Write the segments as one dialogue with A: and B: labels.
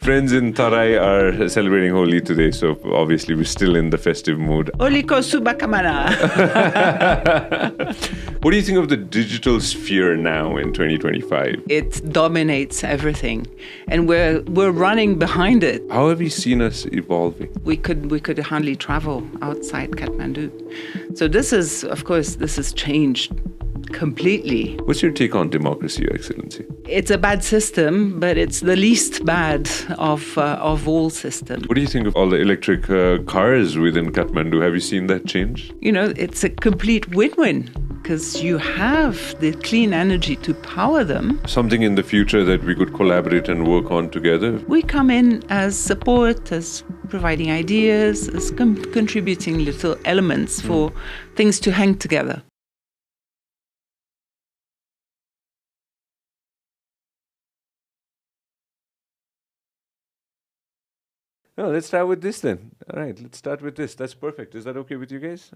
A: Friends in Tarai are celebrating Holi today, so obviously we're still in the festive mood.
B: Holi ko subakamana.
A: What do you think of the digital sphere now in 2025?
B: It dominates everything, and we're running behind it.
A: How have you seen us evolving?
B: We could hardly travel outside Kathmandu. So this has changed completely.
A: What's your take on democracy, Your Excellency?
B: It's a bad system, but it's the least bad of all systems.
A: What do you think of all the electric cars within Kathmandu? Have you seen that change?
B: You know, it's a complete win-win because you have the clean energy to power them.
A: Something in the future that we could collaborate and work on together?
B: We come in as support, as providing ideas, as contributing little elements for things to hang together.
A: No, let's start with this then. All right, let's start with this. That's perfect. Is that okay with you guys?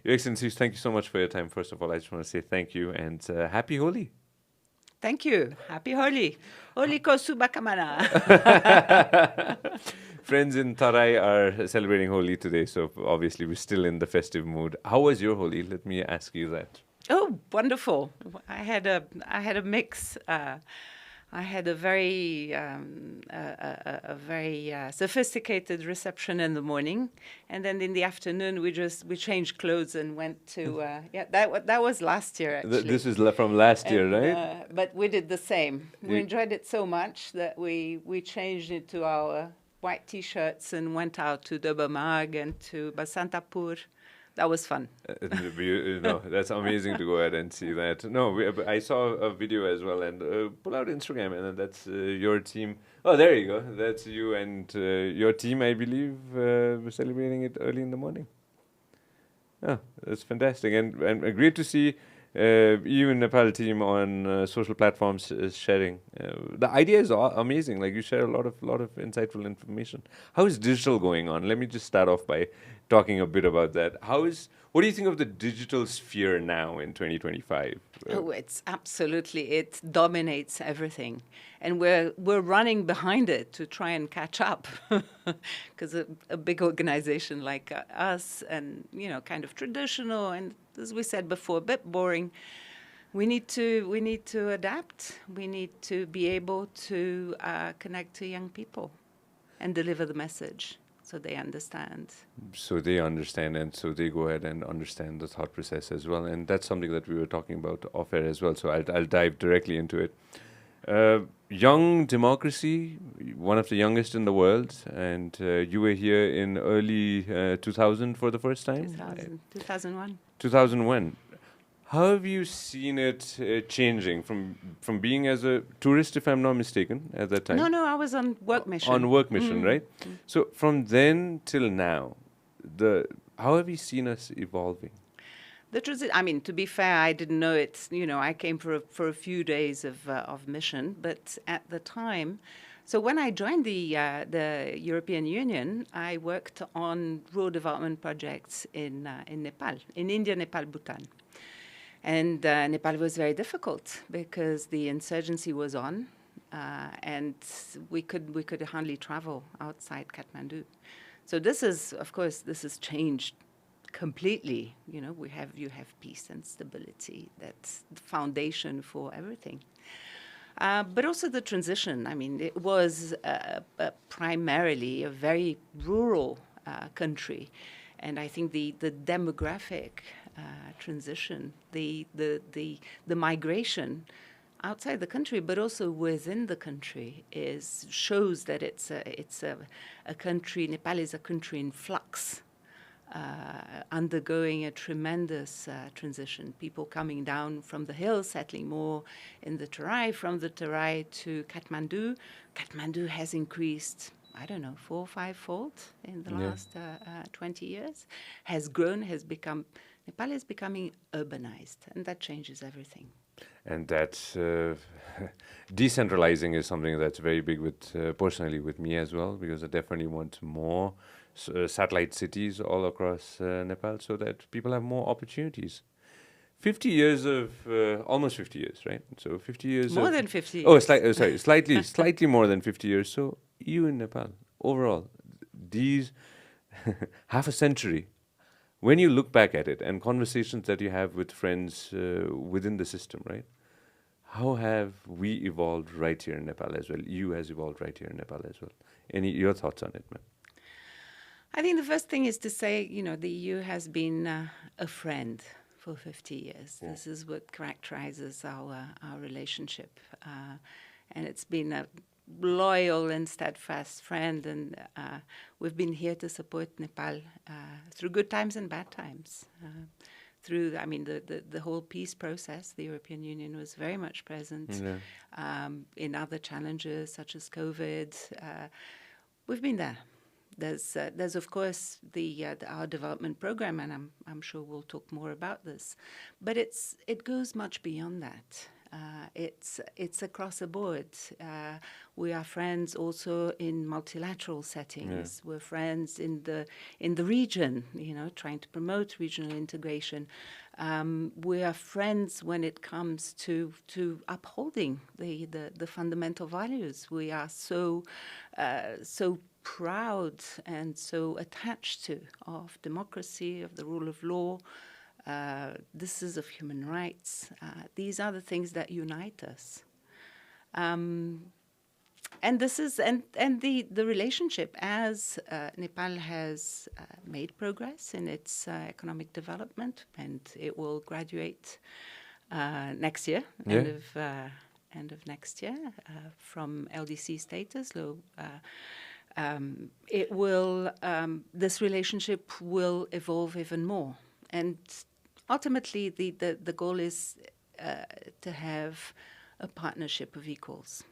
A: Your Excellencies, thank you so much for your time. First of all, I just want to say thank you and happy Holi.
B: Thank you. Happy Holi. Holi ko subakamana.
A: Friends in Tarai are celebrating Holi today, so obviously we're still in the festive mood. How was your Holi? Let me ask you that.
B: Oh, wonderful. I had a mix. I had a very sophisticated reception in the morning, and then in the afternoon we changed clothes and went to that was last year actually.
A: This is from last year, right?
B: But we did the same. We enjoyed it so much that we changed into our white T-shirts and went out to Dobamag and to Basantapur. That was fun.
A: That's amazing to go ahead and see that. No, I saw a video as well, and pull out Instagram, and that's your team. Oh, there you go. That's you and your team, I believe, were celebrating it early in the morning. Oh, that's fantastic, and great to see EU-Nepal team on social platforms sharing. The idea is amazing. Like, you share a lot of insightful information. How is digital going on? Let me just start off by talking a bit about that. What do you think of the digital sphere now in 2025?
B: Oh, it dominates everything, and we're running behind it to try and catch up, because a big organization like us, and kind of traditional, and as we said before, a bit boring. We need to adapt. We need to be able to connect to young people and deliver the message, so they understand.
A: So they understand, and so they go ahead and understand the thought process as well. And that's something that we were talking about off air as well. So I'll dive directly into it. Young democracy, one of the youngest in the world, and you were here in early 2000 for the first time?
B: 2001.
A: 2001. How have you seen it changing from being as a tourist, if I'm not mistaken, at that time?
B: No, I was on work mission.
A: On work mission, right? So from then till now, how have you seen us evolving?
B: To be fair, I didn't know it. I came for a few days of mission, but at the time, so when I joined the European Union, I worked on rural development projects in Nepal, in India, Nepal, Bhutan. And Nepal was very difficult because the insurgency was on, and we could hardly travel outside Kathmandu. So this has changed completely. You have peace and stability. That's the foundation for everything. But also the transition. It was primarily a very rural country, and I think the demographic transition, the migration outside the country, but also within the country, shows that it's a country. Nepal is a country in flux, undergoing a tremendous transition. People coming down from the hills, settling more in the Terai, from the Terai to Kathmandu. Kathmandu has increased, 4 or 5-fold in the last 20 years, has grown, Nepal is becoming urbanized, and that changes everything.
A: And that's decentralizing is something that's very big personally with me as well, because I definitely want more satellite cities all across Nepal so that people have more opportunities. 50 years of, almost 50 years, right? So 50 years
B: More than 50 years.
A: Oh, slightly more than 50 years. So EU and Nepal, overall, these half a century, when you look back at it and conversations that you have with friends within the system, right? How have we evolved right here in Nepal as well? EU has evolved right here in Nepal as well. Any your thoughts on it, ma'am?
B: I think the first thing is to say, the EU has been a friend for 50 years.
A: Yeah.
B: This is what characterizes our relationship. And it's been a loyal and steadfast friend, and we've been here to support Nepal through good times and bad times. The whole peace process, the European Union was very much present.
A: Yeah.
B: In other challenges such as COVID. We've been there. There's of course our development program, and I'm sure we'll talk more about this, but it goes much beyond that. It's across the board. We are friends also in multilateral settings. Yeah. We're friends in the region, trying to promote regional integration. We are friends when it comes to upholding the fundamental values. We are so proud and so attached to of democracy, of the rule of law. This is of human rights. These are the things that unite us. And this is the relationship as Nepal has made progress in its economic development, and it will graduate next year, end of next year, from LDC status. It will. This relationship will evolve even more, and ultimately, the goal is to have a partnership of equals.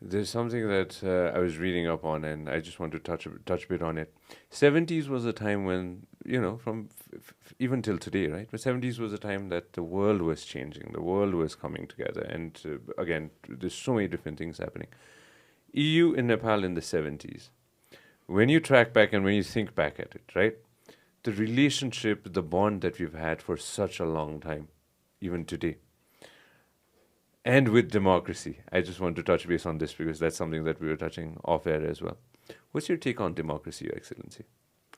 A: There's something that I was reading up on, and I just want to touch a bit on it. 70s was a time when, from even till today, right? But 70s was a time that the world was changing, the world was coming together, and again, there's so many different things happening. EU and Nepal in the 70s. When you track back and when you think back at it, right? The relationship, the bond that we've had for such a long time, even today. And with democracy, I just want to touch base on this because that's something that we were touching off air as well. What's your take on democracy, Your Excellency,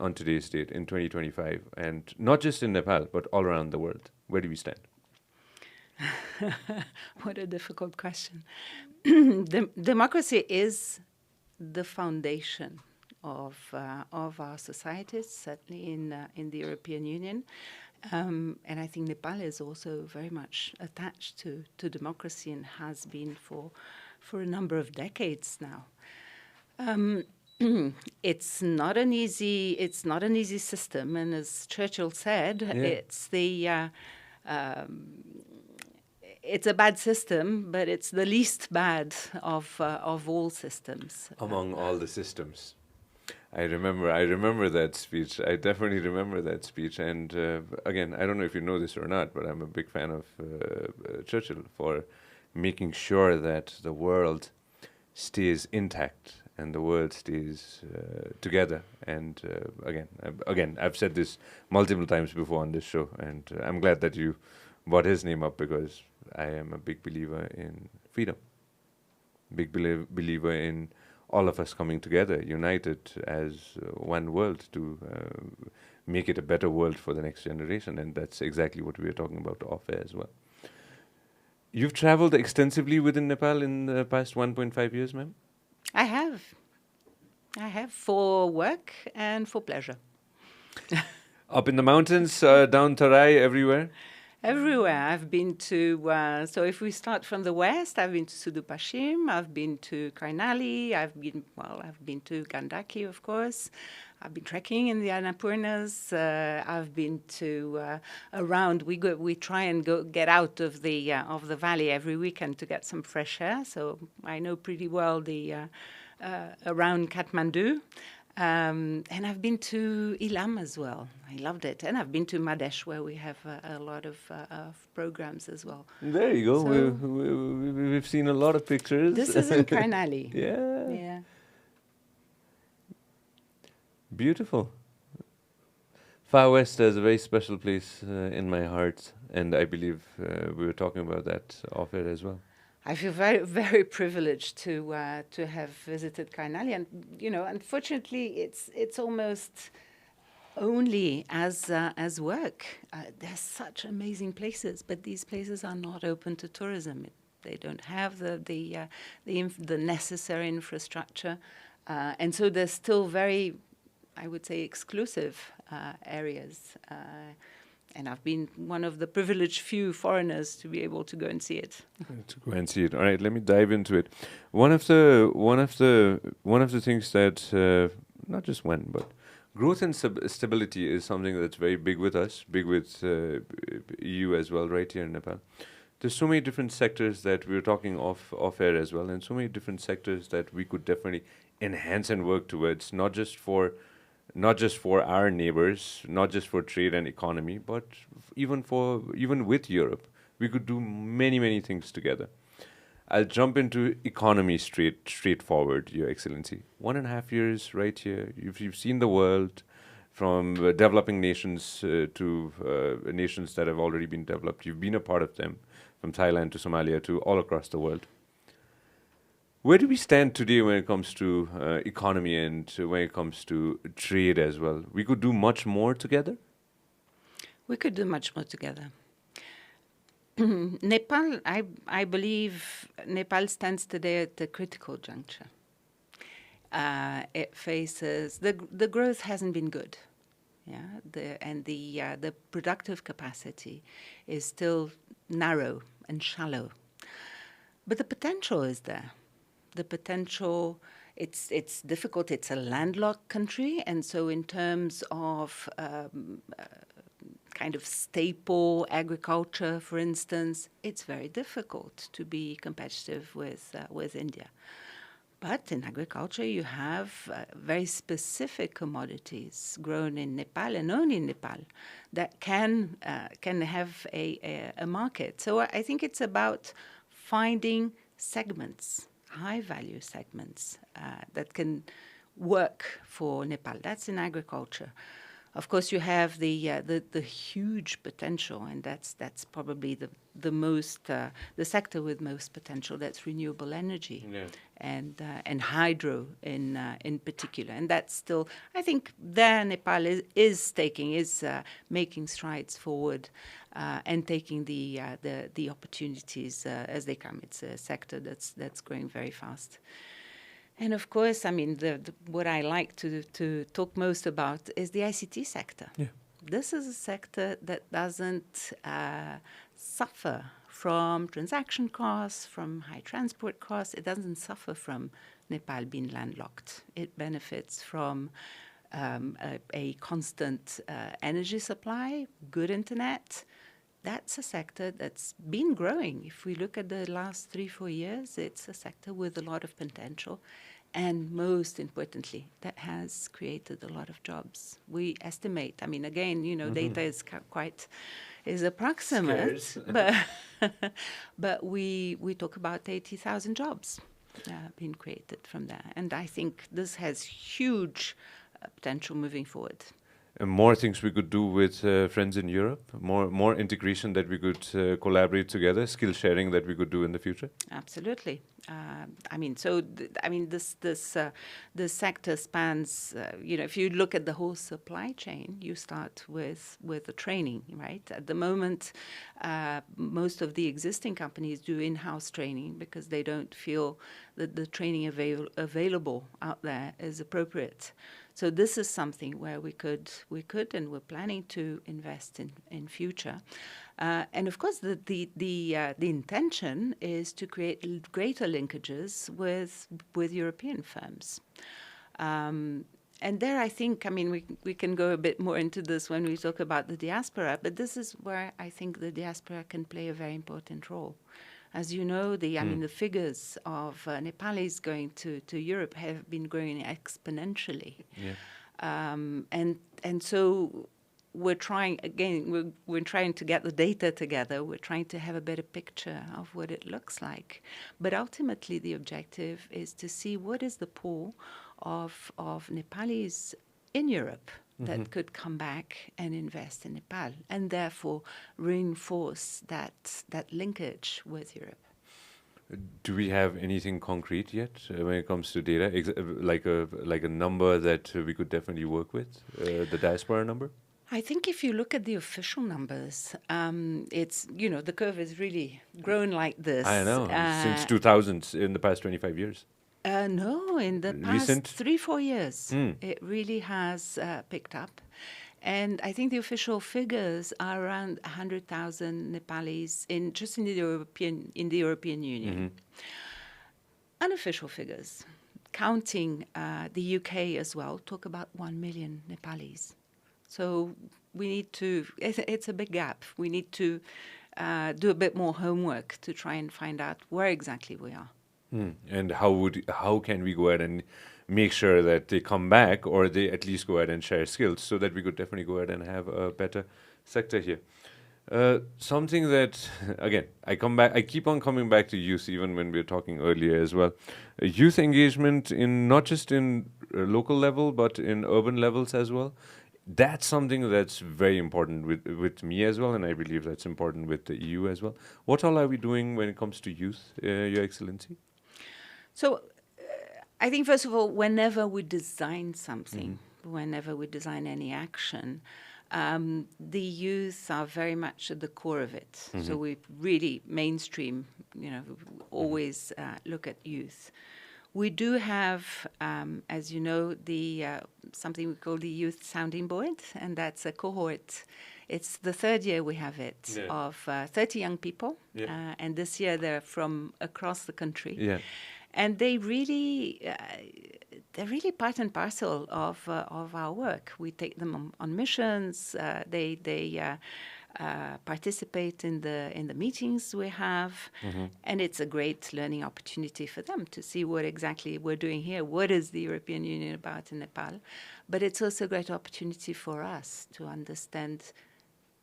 A: on today's date in 2025, and not just in Nepal, but all around the world? Where do we stand?
B: What a difficult question. Democracy is the foundation of our societies, certainly in the European Union. And I think Nepal is also very much attached to democracy and has been for a number of decades now. It's not an easy system, and as Churchill said, it's a bad system, but it's the least bad of all systems.
A: Among all the systems. I remember that speech. I definitely remember that speech. And again, I don't know if you know this or not, but I'm a big fan of Churchill for making sure that the world stays intact and the world stays together. And again, I've said this multiple times before on this show, and I'm glad that you brought his name up because I am a big believer in freedom, big believer in all of us coming together, united as one world to make it a better world for the next generation. And that's exactly what we are talking about off air as well. You've traveled extensively within Nepal in the past 1.5 years, ma'am?
B: I have for work and for pleasure.
A: Up in the mountains, down Tarai, everywhere?
B: Everywhere. I've been to, so if we start from the west, I've been to Sudupashim, I've been to Kainali, I've been to Gandaki, of course. I've been trekking in the Annapurnas. I've been to around. We try and get out of the valley every weekend to get some fresh air. So I know pretty well the around Kathmandu. And I've been to Ilam as well. I loved it. And I've been to Madesh, where we have a lot of programs as well.
A: There you go. So we've seen a lot of pictures.
B: This is in Kainali.
A: Yeah. Beautiful. Far West is a very special place in my heart. And I believe we were talking about that off air as well.
B: I feel very, very privileged to have visited Kainali, and unfortunately, it's almost only as work. There's such amazing places, but these places are not open to tourism. They don't have the necessary infrastructure, and so they're still very, I would say, exclusive areas. And I've been one of the privileged few foreigners to be able to go and see it.
A: To go and see it. All right, let me dive into it. One of the things that not just when, but growth and stability is something that's very big with us, big with EU as well, right here in Nepal. There's so many different sectors that we were talking off air as well, and so many different sectors that we could definitely enhance and work towards, not just for our neighbors, not just for trade and economy, but even with Europe, we could do many things together. I'll jump into economy straightforward, Your Excellency. 1.5 years right here. You've seen the world from developing nations to nations that have already been developed. You've been a part of them, from Thailand to Somalia to all across the world. Where do we stand today when it comes to economy and when it comes to trade as well? We could do much more together?
B: We could do much more together. Nepal, I believe Nepal stands today at a critical juncture. It faces the growth hasn't been good, the productive capacity is still narrow and shallow, but the potential is there. The potential, it's difficult. It's a landlocked country, and so in terms of kind of staple agriculture, for instance, it's very difficult to be competitive with India. But in agriculture, you have very specific commodities grown in Nepal and only in Nepal that can have a market. So I think it's about finding segments, high-value segments that can work for Nepal. That's in agriculture. Of course, you have the huge potential, and that's probably the sector with most potential. That's renewable energy, and hydro in particular. And that's still, I think, there Nepal is making strides forward and taking the opportunities as they come. It's a sector that's growing very fast. And of course, I mean, what I like to talk most about is the ICT sector.
A: Yeah.
B: This is a sector that doesn't suffer from transaction costs, from high transport costs. It doesn't suffer from Nepal being landlocked. It benefits from a constant energy supply, good internet. That's a sector that's been growing. If we look at the last 3-4 years, it's a sector with a lot of potential. And most importantly, that has created a lot of jobs. We estimate, I mean, again, data is is approximate, but we talk about 80,000 jobs being created from that. And I think this has huge potential moving forward.
A: And more things we could do with friends in Europe, more integration that we could collaborate together, skill sharing that we could do in the future.
B: Absolutely. This sector spans. If you look at the whole supply chain, you start with the training, right? At the moment, most of the existing companies do in-house training because they don't feel that the training available out there is appropriate. So this is something where we could, and we're planning to invest in future. And of course, the intention is to create greater linkages with European firms. And there, I think, we can go a bit more into this when we talk about the diaspora, but this is where I think the diaspora can play a very important role. As you know, the figures of Nepalis going to Europe have been growing exponentially.
A: Yeah.
B: And so we're trying, again, we're trying to get the data together. We're trying to have a better picture of what it looks like. But ultimately, the objective is to see what is the pool of Nepalis in Europe that could come back and invest in Nepal, and therefore reinforce that linkage with Europe.
A: Do we have anything concrete yet when it comes to data, like a number that we could definitely work with, the diaspora number?
B: I think if you look at the official numbers, it's, the curve has really grown like
A: I
B: this.
A: know, since 2000, in the past 25 years.
B: No, in the past
A: Recent?
B: 3-4 years,
A: Mm.
B: it really has picked up. And I think the official figures are around 100,000 Nepalis in the European Union. Unofficial figures, counting the UK as well, talk about 1 million Nepalis. So we need to, it's a big gap. We need to do a bit more homework to try and find out where exactly we are.
A: And how can we go ahead and make sure that they come back, or they at least go ahead and share skills, so that we could definitely go ahead and have a better sector here. Something that, again, I keep on coming back to youth, even when we were talking earlier as well. Youth engagement in not just in local level, but in urban levels as well. That's something that's very important with me as well, and I believe that's important with the EU as well. What all are we doing when it comes to youth, Your Excellency?
B: So I think, first of all, whenever we design something, whenever we design any action, the youth are very much at the core of it. So we really mainstream, always look at youth. We do have, as you know, something we call the Youth Sounding Board, and that's a cohort. It's the third year we have it, of 30 young people, and this year they're from across the country.
A: Yeah.
B: And they're really part and parcel of our work. We take them on missions. They participate in the meetings we have, and it's a great learning opportunity for them to see what exactly we're doing here. What is the European Union about in Nepal? But it's also a great opportunity for us to understand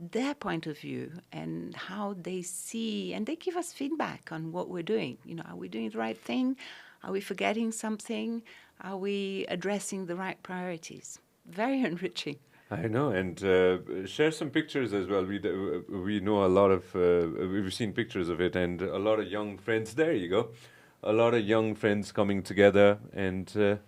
B: their point of view and how they see, and they give us feedback on what we're doing. Are we doing the right thing? Are we forgetting something? Are we addressing the right priorities? Very enriching.
A: I know, and share some pictures as well. We know a lot of, we've seen pictures of it, and a lot of young friends. There you go, a lot of young friends coming together, and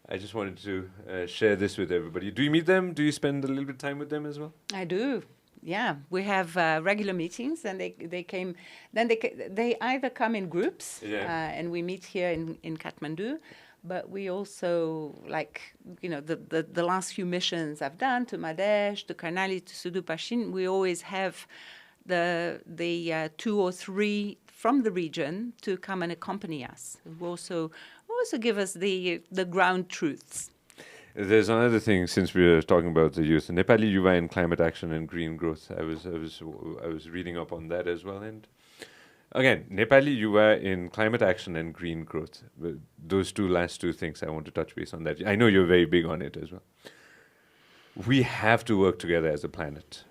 A: I just wanted to share this with everybody. Do you meet them? Do you spend a little bit of time with them as well?
B: I do. Yeah, we have regular meetings, and they came. Then they either come in groups, and we meet here in Kathmandu. But we also, the last few missions I've done to Madhesh, to Karnali, to Sudupashin, we always have the 2 or 3 from the region to come and accompany us. Who also give us the ground truths.
A: There's another thing, since we were talking about the youth. Nepali Yuva in Climate Action and Green Growth. I was reading up on that as well, and again, Nepali Yuva in Climate Action and Green Growth. Those last two things, I want to touch base on that. I know you're very big on it as well. We have to work together as a planet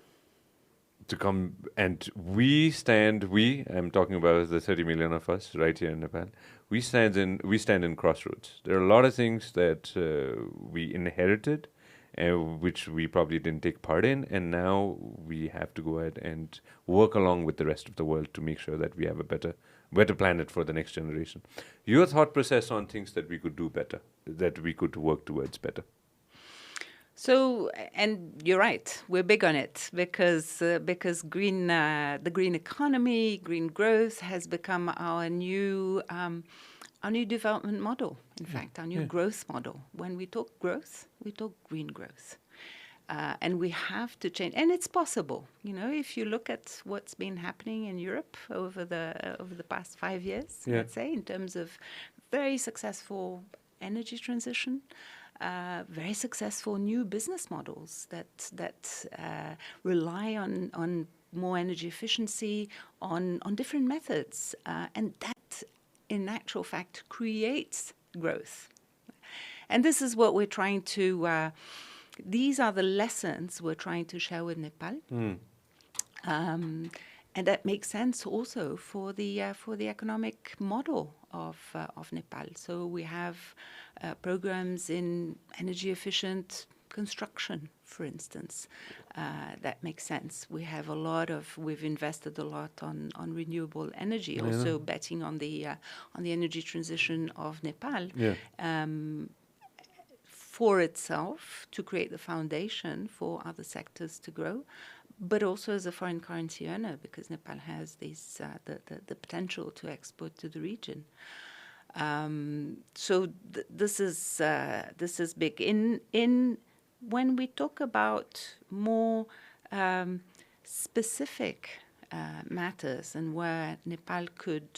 A: to come, and I'm talking about the 30 million of us right here in Nepal. We stand in crossroads. There are a lot of things that we inherited, which we probably didn't take part in, and now we have to go ahead and work along with the rest of the world to make sure that we have a better planet for the next generation. Your thought process on things that we could do better, that we could work towards better.
B: So, and you're right, we're big on it because the green economy, green growth has become our new development model. In fact, our new growth model. When we talk growth, we talk green growth, and we have to change. And it's possible. If you look at what's been happening in Europe over the past 5 years, let's say, in terms of very successful energy transition. Very successful new business models that rely on more energy efficiency, on different methods, and that, in actual fact, creates growth. And this is what we're trying to. These are the lessons we're trying to share with Nepal. And that makes sense also for the economic model of Nepal. So we have programs in energy efficient construction, for instance. That makes sense. We've invested a lot on renewable energy, also betting on the energy transition of Nepal. For itself, to create the foundation for other sectors to grow, but also as a foreign currency earner, because Nepal has the potential to export to the region. So this is big. In when we talk about more specific matters and where Nepal could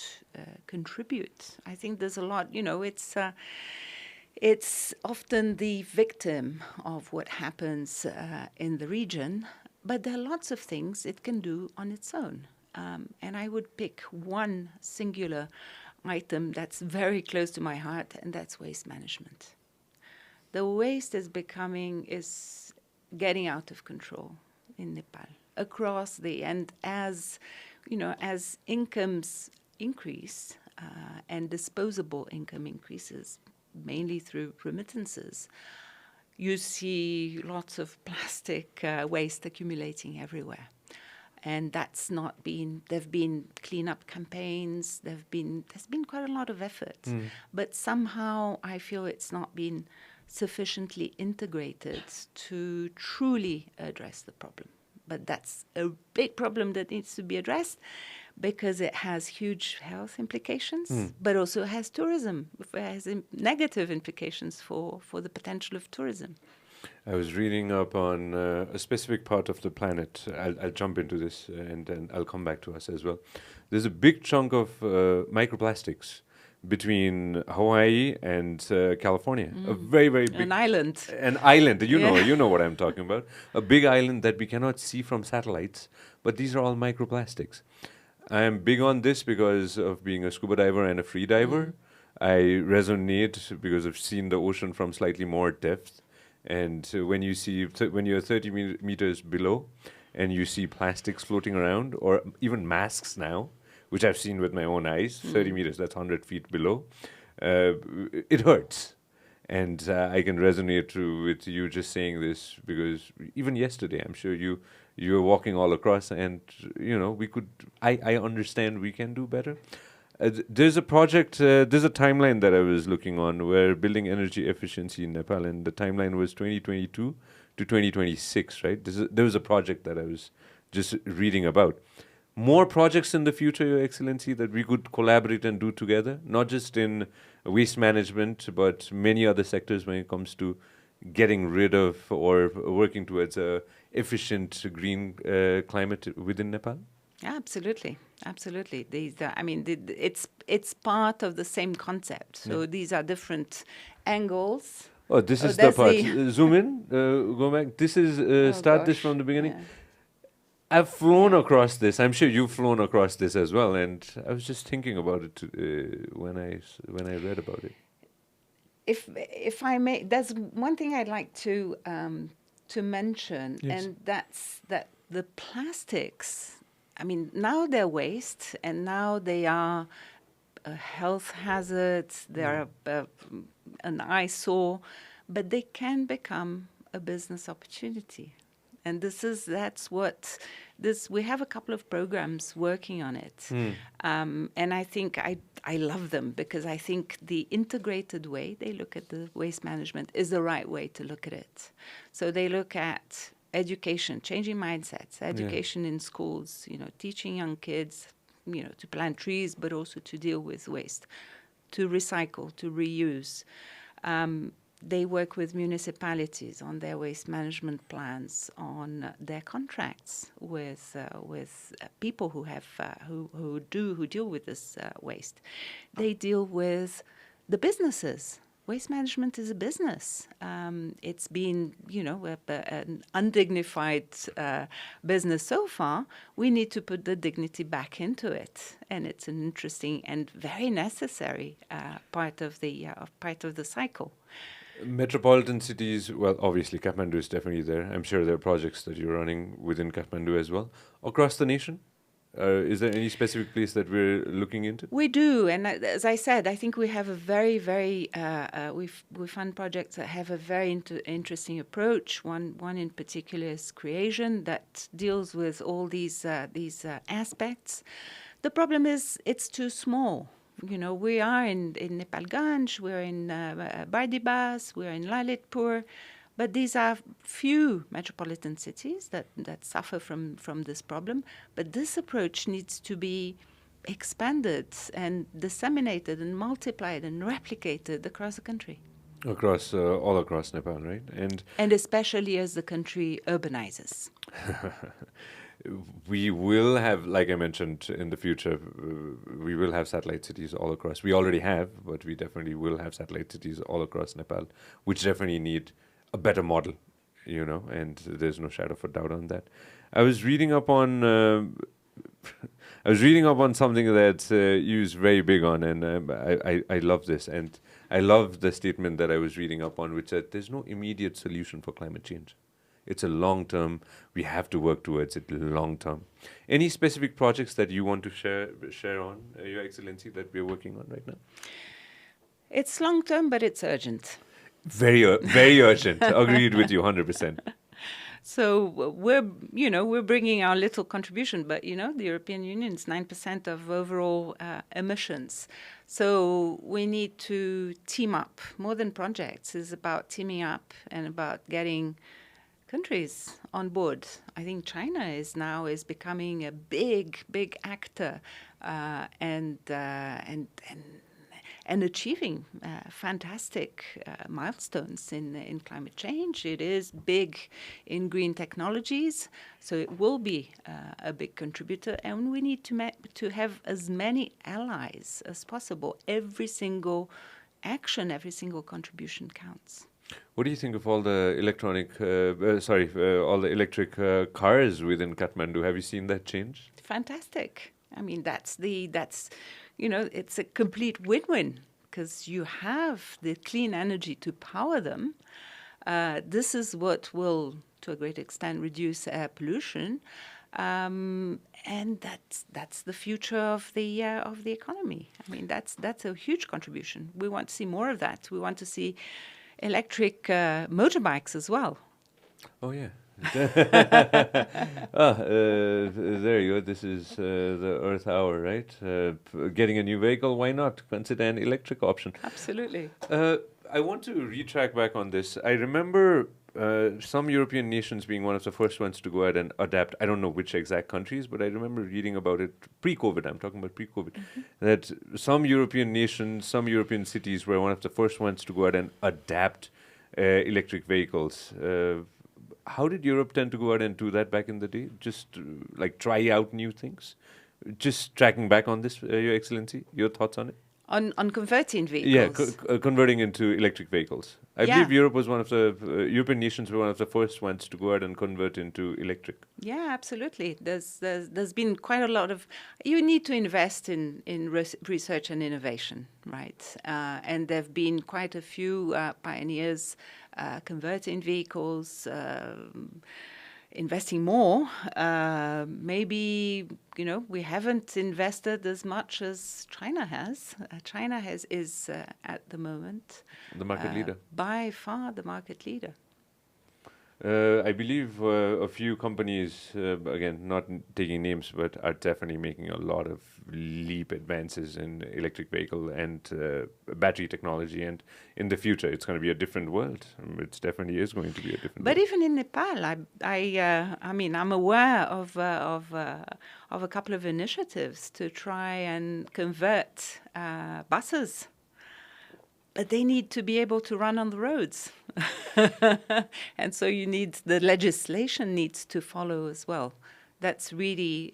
B: contribute, I think there's a lot. It's often the victim of what happens in the region, but there are lots of things it can do on its own. And I would pick one singular item that's very close to my heart, and that's waste management. The waste is getting out of control in Nepal and as incomes increase and disposable income increases, mainly through remittances, you see lots of plastic waste accumulating everywhere. And that's not been, there've been cleanup campaigns, there's been quite a lot of effort. But somehow I feel it's not been sufficiently integrated to truly address the problem. But that's a big problem that needs to be addressed, because it has huge health implications, but also has tourism. It has negative implications for the potential of tourism.
A: I was reading up on a specific part of the planet. I'll jump into this and then I'll come back to us as well. There's a big chunk of microplastics between Hawaii and California. A very, very big...
B: An island.
A: An island. You know what I'm talking about. A big island that we cannot see from satellites, but these are all microplastics. I am big on this because of being a scuba diver and a free diver. I resonate because I've seen the ocean from slightly more depth. And when you see, when you're 30 meters below and you see plastics floating around, or even masks now, which I've seen with my own eyes, 30 meters, that's 100 feet below, it hurts. And I can resonate with you just saying this, because even yesterday, I'm sure you were walking all across, and I understand we can do better. There's a project, there's a timeline that I was looking on where building energy efficiency in Nepal, and the timeline was 2022 to 2026, right? There was a project that I was just reading about. More projects in the future, Your Excellency, that we could collaborate and do together, not just in waste management, but many other sectors when it comes to getting rid of or working towards a efficient green climate within Nepal?
B: Absolutely. It's part of the same concept. So these are different angles.
A: Oh, this is the part. Zoom in, go back. This is, start this from the beginning. Yeah. I've flown across this. I'm sure you've flown across this as well. And I was just thinking about it when I read about it.
B: If I may, there's one thing I'd like to mention, and that's that the plastics, now they're waste, and now they are a health hazard, they're an eyesore, but they can become a business opportunity. And we have a couple of programs working on it. And I think I love them, because I think the integrated way they look at the waste management is the right way to look at it. So they look at education, changing mindsets, education in schools, teaching young kids, to plant trees, but also to deal with waste, to recycle, to reuse. They work with municipalities on their waste management plans, on their contracts with people who deal with this waste. They deal with the businesses. Waste management is a business. It's been, an undignified business so far. We need to put the dignity back into it, and it's an interesting and very necessary part of the cycle.
A: Metropolitan cities, well, obviously Kathmandu is definitely there. I'm sure there are projects that you're running within Kathmandu as well. Across the nation? Is there any specific place that we're looking into?
B: We do, and as I said, I think we have a very we fund projects that have a very interesting approach. One in particular is Creation that deals with all these aspects. The problem is it's too small. You know, we are in Nepalganj, we're in Bardibas, we're in Lalitpur. But these are few metropolitan cities that suffer from this problem. But this approach needs to be expanded and disseminated and multiplied and replicated across the country.
A: Across, all across Nepal, right?
B: And especially as the country urbanizes.
A: We will have, like I mentioned, in the future, we will have satellite cities all across. We already have, but we definitely will have satellite cities all across Nepal, which definitely need a better model, you know, and there's no shadow of a doubt on that. I was reading up on something that you is very big on, and I love this, and I love the statement that I was reading up on, which said there's no immediate solution for climate change. It's a long term. We have to work towards it long term. Any specific projects that you want to share on, Your Excellency, that we're working on right now?
B: It's long term, but it's urgent.
A: Very urgent. Agreed with you 100%.
B: So we're bringing our little contribution, but the European Union is 9% of overall emissions. So we need to team up. More than projects, is about teaming up and about getting countries on board. I think China is becoming a big actor and achieving fantastic milestones in climate change. It is big in green technologies, so it will be a big contributor. And we need to have as many allies as possible. Every single action, every single contribution counts.
A: What do you think of all the all the electric cars within Kathmandu? Have you seen that change?
B: Fantastic. I mean, it's a complete win-win because you have the clean energy to power them. This is what will, to a great extent, reduce air pollution, and that's the future of the economy. I mean, that's a huge contribution. We want to see more of that. We want to see electric motorbikes as well.
A: Oh yeah. There you go. This is the Earth Hour, right? Getting a new vehicle, why not? Consider an electric option.
B: Absolutely.
A: I want to retrack back on this. I remember some European nations being one of the first ones to go ahead and adapt. I don't know which exact countries, but I remember reading about it pre-COVID. I'm talking about pre-COVID. That some European nations, some European cities were one of the first ones to go ahead and adapt electric vehicles. How did Europe tend to go out and do that back in the day? Just like try out new things? Just tracking back on this, Your Excellency, your thoughts on it?
B: On converting vehicles?
A: Yeah, converting into electric vehicles. I believe Europe was one of the, European nations were one of the first ones to go out and convert into electric.
B: Yeah, absolutely. There's been quite a lot of, you need to invest in research and innovation, right? And there have been quite a few pioneers converting vehicles, investing more. Maybe, we haven't invested as much as China has. China is at the moment
A: the market leader.
B: By far the market leader.
A: I believe a few companies, again, not taking names, but are definitely making a lot of leap advances in electric vehicle and battery technology. And in the future, it's going to be a different world. It definitely is going to be a different world.
B: But even in Nepal, I'm aware of a couple of initiatives to try and convert buses. But they need to be able to run on the roads. And so the legislation needs to follow as well. That's really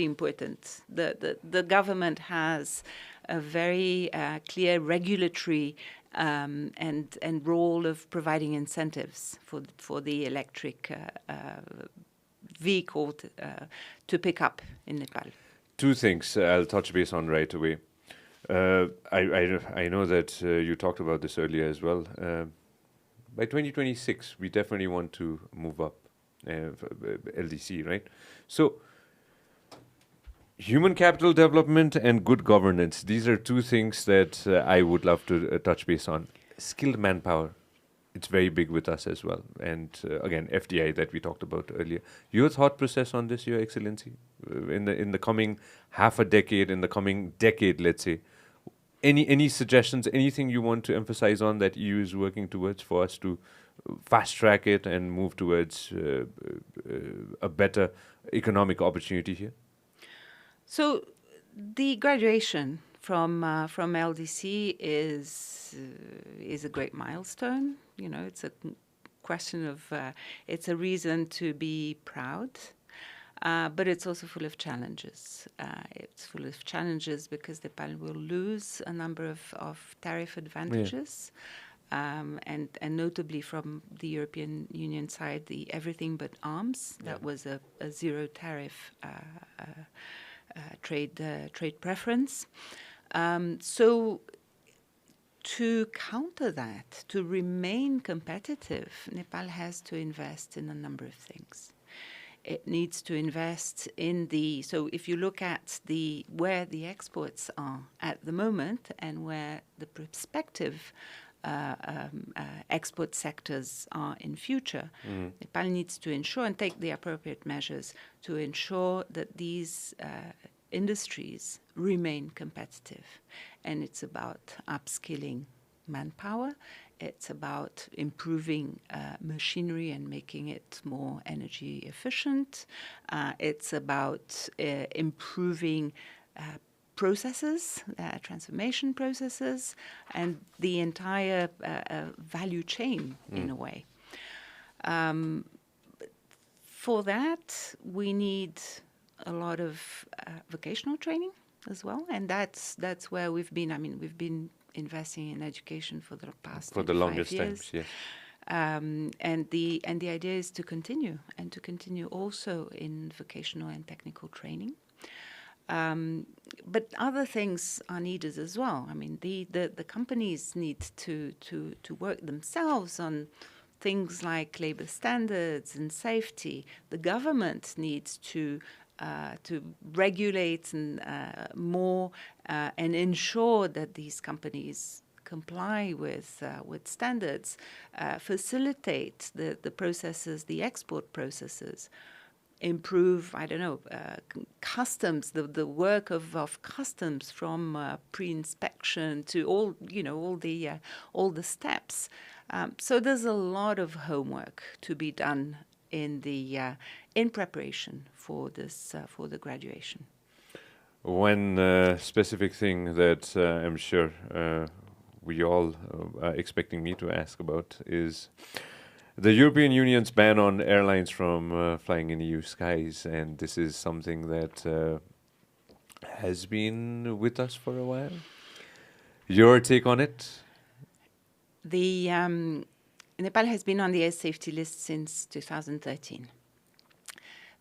B: important. The government has a very clear regulatory and role of providing incentives for the electric vehicle to pick up in Nepal.
A: Two things I'll touch base on right away. I know that you talked about this earlier as well. By 2026, we definitely want to move up LDC, right? So Human capital development and good governance. These are two things that I would love to touch base on. Skilled manpower. It's very big with us as well. And again, FDI that we talked about earlier. Your thought process on this, Your Excellency, in the coming half a decade, in the coming decade, let's say. Any suggestions, anything you want to emphasize on that EU is working towards for us to fast track it and move towards a better economic opportunity here?
B: So the graduation from LDC is a great milestone. You know, it's a question of it's a reason to be proud. But it's also full of challenges. It's full of challenges because Nepal will lose a number of tariff advantages. And notably from the European Union side, the everything but arms, that was a zero tariff trade preference. So to counter that, to remain competitive, Nepal has to invest in a number of things. It needs to invest in so if you look at where the exports are at the moment and where the prospective export sectors are in future, Nepal needs to ensure and take the appropriate measures to ensure that these industries remain competitive. And it's about upskilling manpower. It's about improving machinery and making it more energy efficient. It's about improving processes, transformation processes, and the entire value chain in a way. For that, we need a lot of vocational training as well, and that's where we've been investing in education for the past
A: for the longest
B: 5 years.
A: times, yes.
B: And the idea is to continue also in vocational and technical training. But other things are needed as well. I mean, the companies need to work themselves on things like labor standards and safety. The government needs to regulate and more and ensure that these companies comply with standards, facilitate the processes, the export processes, improve, customs, the work of customs from pre-inspection to all the steps. So there's a lot of homework to be done in preparation for the graduation.
A: One specific thing that I'm sure we all are expecting me to ask about is the European Union's ban on airlines from flying in EU skies, and this is something that has been with us for a while. Your take on it?
B: Nepal has been on the air safety list since 2013.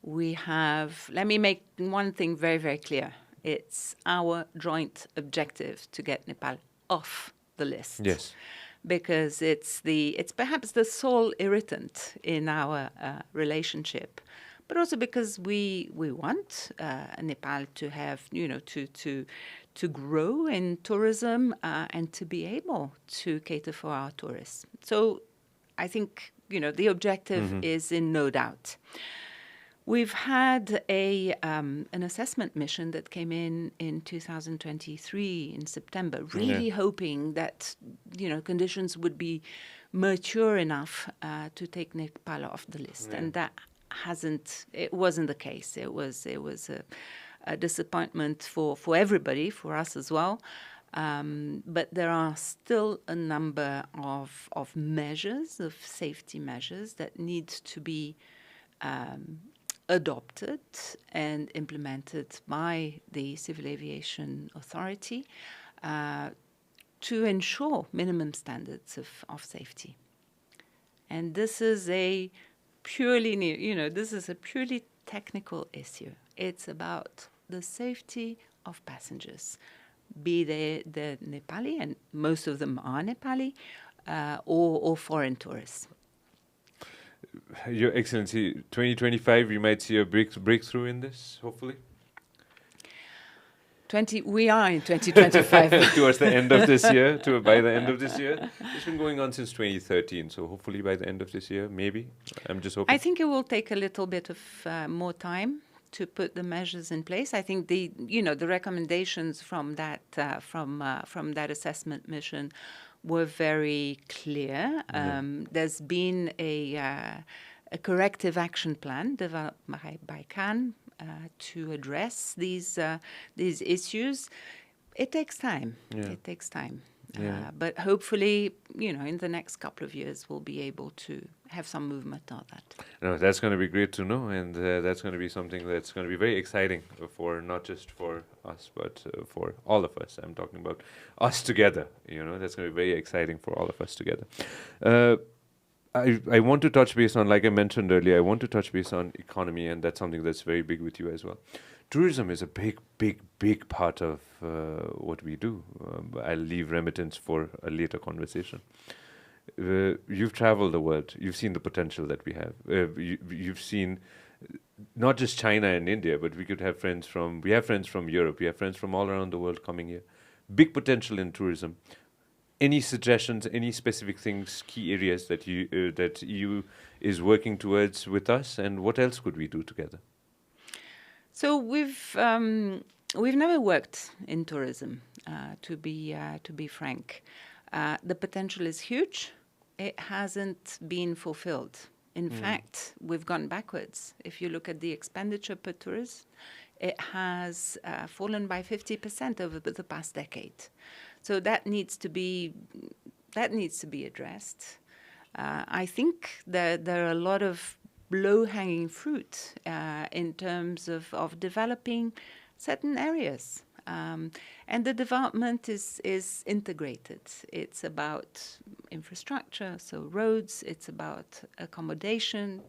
B: Let me make one thing very, very clear. It's our joint objective to get Nepal off the list.
A: Yes.
B: Because it's perhaps the sole irritant in our relationship, but also because we want Nepal to have, to grow in tourism and to be able to cater for our tourists. So I think, the objective is in no doubt. We've had an assessment mission that came in 2023 in September, really hoping that conditions would be mature enough to take Nepal off the list, and that it wasn't the case. It was a disappointment for everybody, for us as well. But there are still a number of measures, of safety measures that need to be adopted and implemented by the Civil Aviation Authority to ensure minimum standards of safety. And this is a purely technical issue. It's about the safety of passengers, be they the Nepali, and most of them are Nepali, or foreign tourists.
A: Your Excellency, 2025, we might see a breakthrough in this, hopefully?
B: We are in 2025.
A: Towards the end of this year, by the end of this year. It's been going on since 2013, so hopefully by the end of this year, maybe. I'm just hoping.
B: I think it will take a little bit of more time to put the measures in place. I think the recommendations from that assessment mission were very clear. There's been a corrective action plan developed by Cannes to address these issues. It takes time.
A: Yeah.
B: It takes time.
A: Yeah.
B: But hopefully, in the next couple of years, we'll be able to have some movement on that.
A: No, that's going to be great to know, and that's going to be something that's going to be very exciting for not just for us, but for all of us. I'm talking about us together. That's going to be very exciting for all of us together. I want to touch base on, like I mentioned earlier, I want to touch base on economy, and that's something that's very big with you as well. Tourism is a big part of what we do. I'll leave remittance for a later conversation. You've traveled the world. You've seen the potential that we have. You've seen not just China and India, but we have friends from Europe. We have friends from all around the world coming here. Big potential in tourism. Any suggestions, any specific things, key areas that EU is working towards with us, and what else could we do together?
B: So we've never worked in tourism, to be frank. The potential is huge. It hasn't been fulfilled. In fact, we've gone backwards. If you look at the expenditure per tourist, it has fallen by 50% over the past decade. So that needs to be addressed. I think that there are a lot of low-hanging fruit in terms of developing certain areas. And the development is integrated. It's about infrastructure, so roads. It's about accommodation,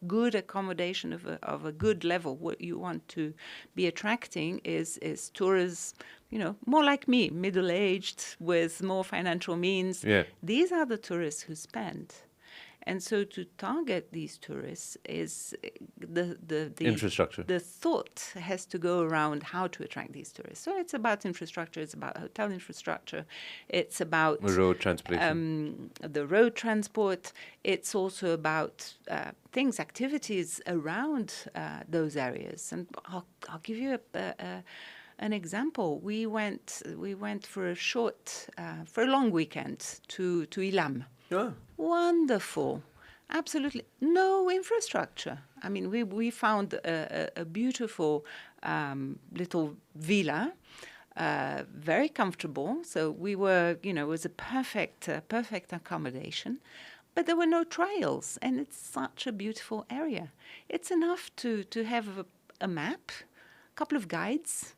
B: good accommodation of a good level. What you want to be attracting is tourists, more like me, middle-aged, with more financial means.
A: Yeah.
B: These are the tourists who spend. And so to target these tourists is the
A: infrastructure.
B: The thought has to go around how to attract these tourists. So it's about infrastructure. It's about hotel infrastructure. It's about
A: road transportation.
B: The road transport. It's also about activities around those areas. And I'll give you an example. We went for a long weekend to Ilam.
A: Oh.
B: Wonderful. Absolutely no infrastructure. I mean, we found a beautiful little villa, very comfortable. So we were, it was a perfect accommodation, but there were no trails, and it's such a beautiful area. It's enough to have a map, a couple of guides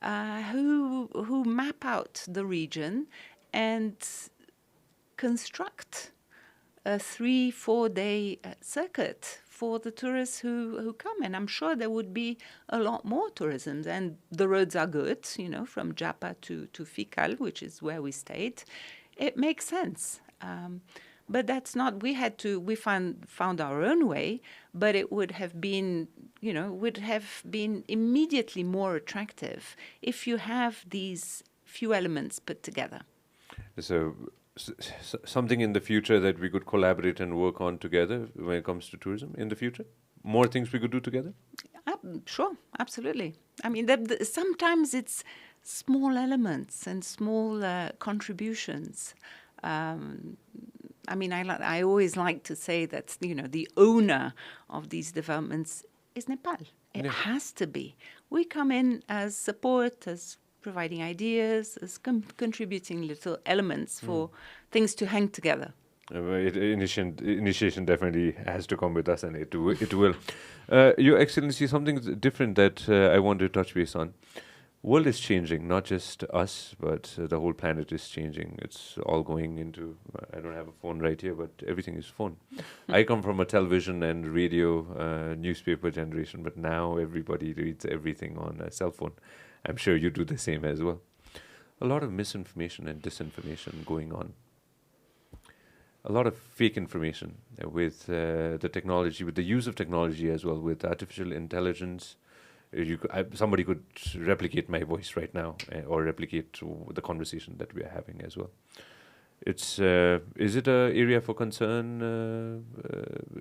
B: who map out the region and construct a 3-4 day circuit for the tourists who come. And I'm sure there would be a lot more tourism. And the roads are good, from Japa to Fikal, which is where we stayed. It makes sense. But that's not, we found our own way, but it would have been, immediately more attractive if you have these few elements put together.
A: So something in the future that we could collaborate and work on together when it comes to tourism in the future? More things we could do together?
B: Sure, absolutely. I mean, sometimes it's small elements and small contributions. I always like to say that, the owner of these developments is Nepal. It has to be. We come in as support, as providing ideas, as contributing little elements for things to hang together.
A: Initiation definitely has to come with us, and it will. Your Excellency, something different that I want to touch base on. World is changing, not just us, but the whole planet is changing. It's all going into, I don't have a phone right here, but everything is phone. I come from a television and radio, newspaper generation, but now everybody reads everything on a cell phone. I'm sure you do the same as well. A lot of misinformation and disinformation going on. A lot of fake information with the technology, with the use of technology as well, with artificial intelligence. somebody could replicate my voice right now, or replicate the conversation that we are having as well. It's is it an area for concern?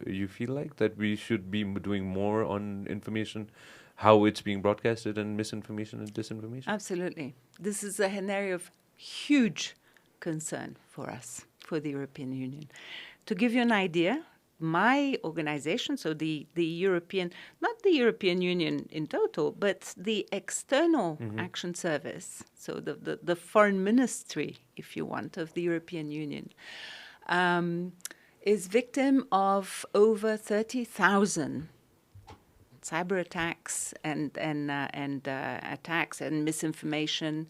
A: You feel like that we should be doing more on information, how it's being broadcasted, and misinformation and disinformation?
B: Absolutely. This is an area of huge concern for us, for the European Union. To give you an idea, my organization, so the European, not the European Union in total, but the External Action Service, so the foreign ministry, if you want, of the European Union, is victim of over 30,000 cyber attacks and attacks and misinformation,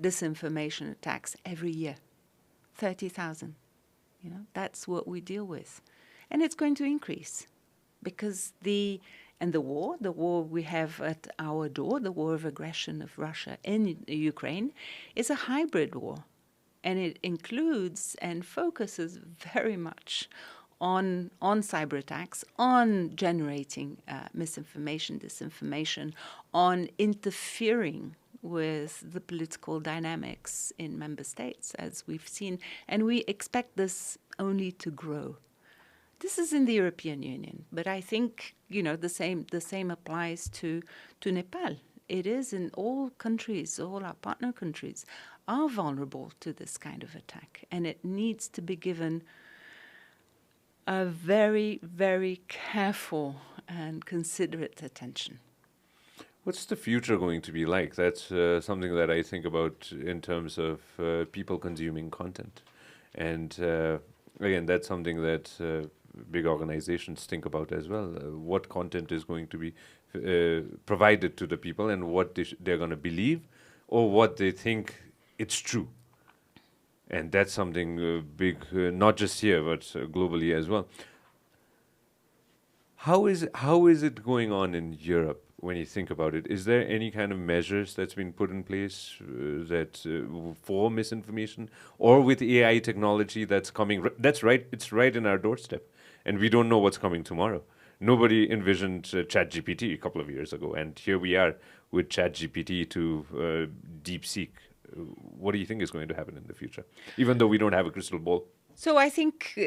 B: disinformation attacks every year. 30,000. You know, that's what we deal with. And it's going to increase because the war we have at our door, the war of aggression of Russia in Ukraine, is a hybrid war. And it includes and focuses very much on cyber attacks, on generating misinformation, disinformation, on interfering with the political dynamics in member states, as we've seen. And we expect this only to grow. This is in the European Union, but I think, you know, the same applies to Nepal. It is in all countries, all our partner countries are vulnerable to this kind of attack, and it needs to be given a very, very careful and considerate attention.
A: What's the future going to be like? That's something that I think about in terms of people consuming content. And again, that's something that big organizations think about as well. What content is going to be provided to the people, and what they're going to believe, or what they think it's true. And that's something big, not just here, but globally as well. How is it going on in Europe when you think about it? Is there any kind of measures that's been put in place for misinformation, or with AI technology that's coming? That's right. It's right in our doorstep, and we don't know what's coming tomorrow. Nobody envisioned ChatGPT a couple of years ago, and here we are with ChatGPT to DeepSeek. What do you think is going to happen in the future, even though we don't have a crystal ball?
B: So I think,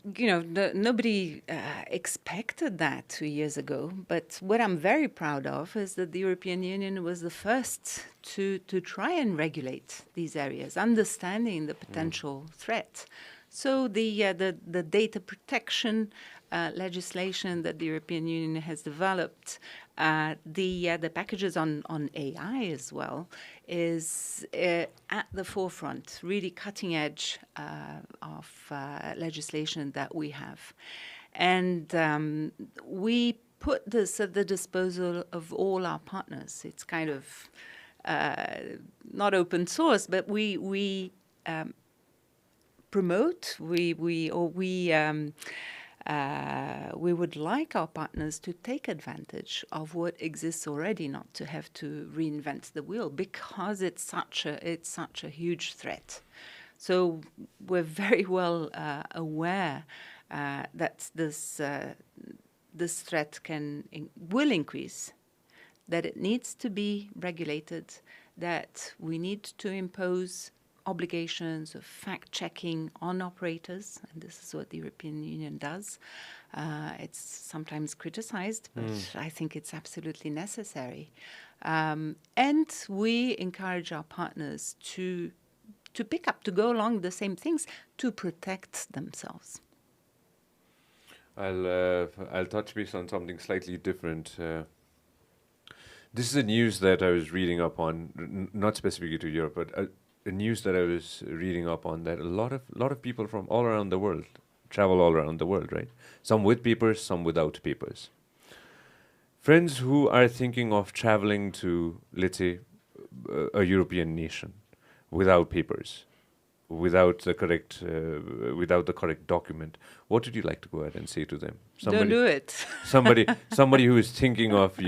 B: nobody expected that 2 years ago. But what I'm very proud of is that the European Union was the first to try and regulate these areas, understanding the potential threat. So the data protection legislation that the European Union has developed, the packages on AI as well, is at the forefront, really cutting edge of legislation that we have. And we put this at the disposal of all our partners. It's kind of not open source, but we promote, we would like our partners to take advantage of what exists already, not to have to reinvent the wheel, because it's such a huge threat. So we're very well aware that this threat will increase, that it needs to be regulated, that we need to impose obligations of fact-checking on operators, and this is what the European Union does. It's sometimes criticized, but I think it's absolutely necessary. And we encourage our partners to pick up, to go along the same things, to protect themselves.
A: I'll touch base on something slightly different. This is a news that I was reading up on, not specifically to Europe, but a news that I was reading up on, that a lot of people from all around the world travel all around the world, right? Some with papers, some without papers. Friends who are thinking of traveling to, let's say, a European nation without papers, without the correct document, what would you like to go ahead and say to them?
B: Don't do it.
A: somebody who is thinking of,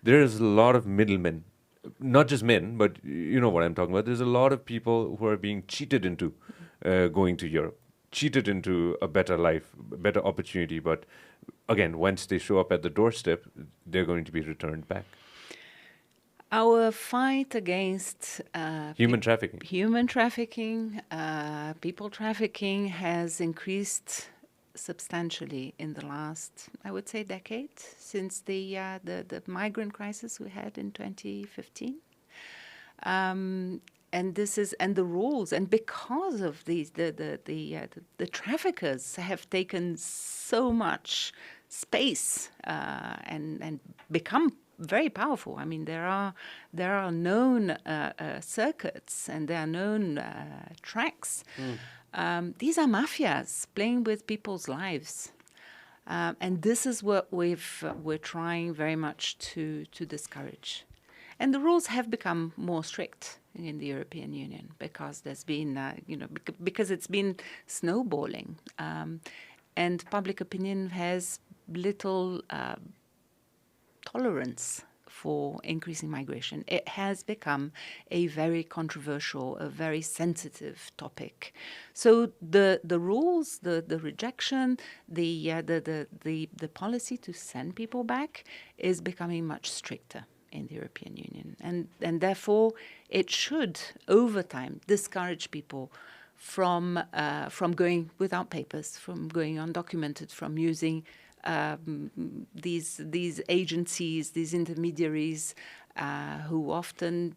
A: there's a lot of middlemen. Not just men, but you know what I'm talking about. There's a lot of people who are being cheated into going to Europe, cheated into a better life, better opportunity, but again, once they show up at the doorstep, they're going to be returned back.
B: Our fight against
A: Human trafficking.
B: human trafficking, people trafficking has increased substantially in the last, I would say, decade, since the migrant crisis we had in 2015. And this is, and the rules, and because of these, the traffickers have taken so much space and become very powerful. I mean, there are known circuits and there are known tracks. These are mafias playing with people's lives. And this is what we're trying very much to discourage. And the rules have become more strict in the European Union because there's been, because it's been snowballing. And public opinion has little tolerance for increasing migration. It has become a very controversial, a very sensitive topic. So the rules, the rejection, the policy to send people back is becoming much stricter in the European Union, and therefore it should, over time, discourage people from going without papers, from going undocumented, from using these agencies, these intermediaries, who often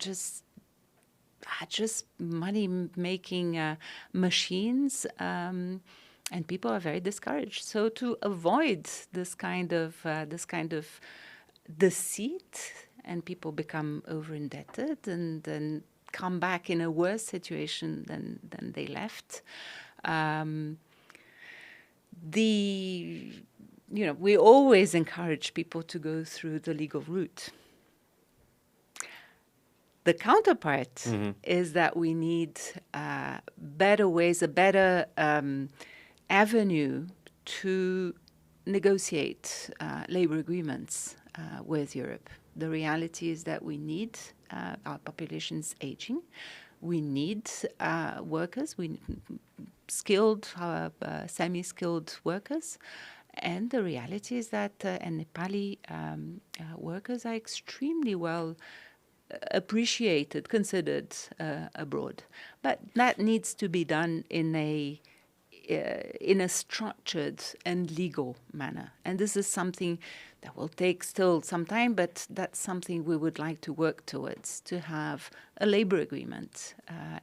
B: are just money-making machines, and people are very discouraged. So to avoid this kind of deceit, and people become over-indebted and then come back in a worse situation than they left. We always encourage people to go through the legal route. The counterpart is that we need better ways, a better avenue to negotiate labor agreements with Europe. The reality is that we need our population's aging. We need workers, skilled, semi-skilled workers. And the reality is that Nepali workers are extremely well appreciated, considered abroad. But that needs to be done in a structured and legal manner. And this is something that will take still some time, but that's something we would like to work towards, to have a labor agreement,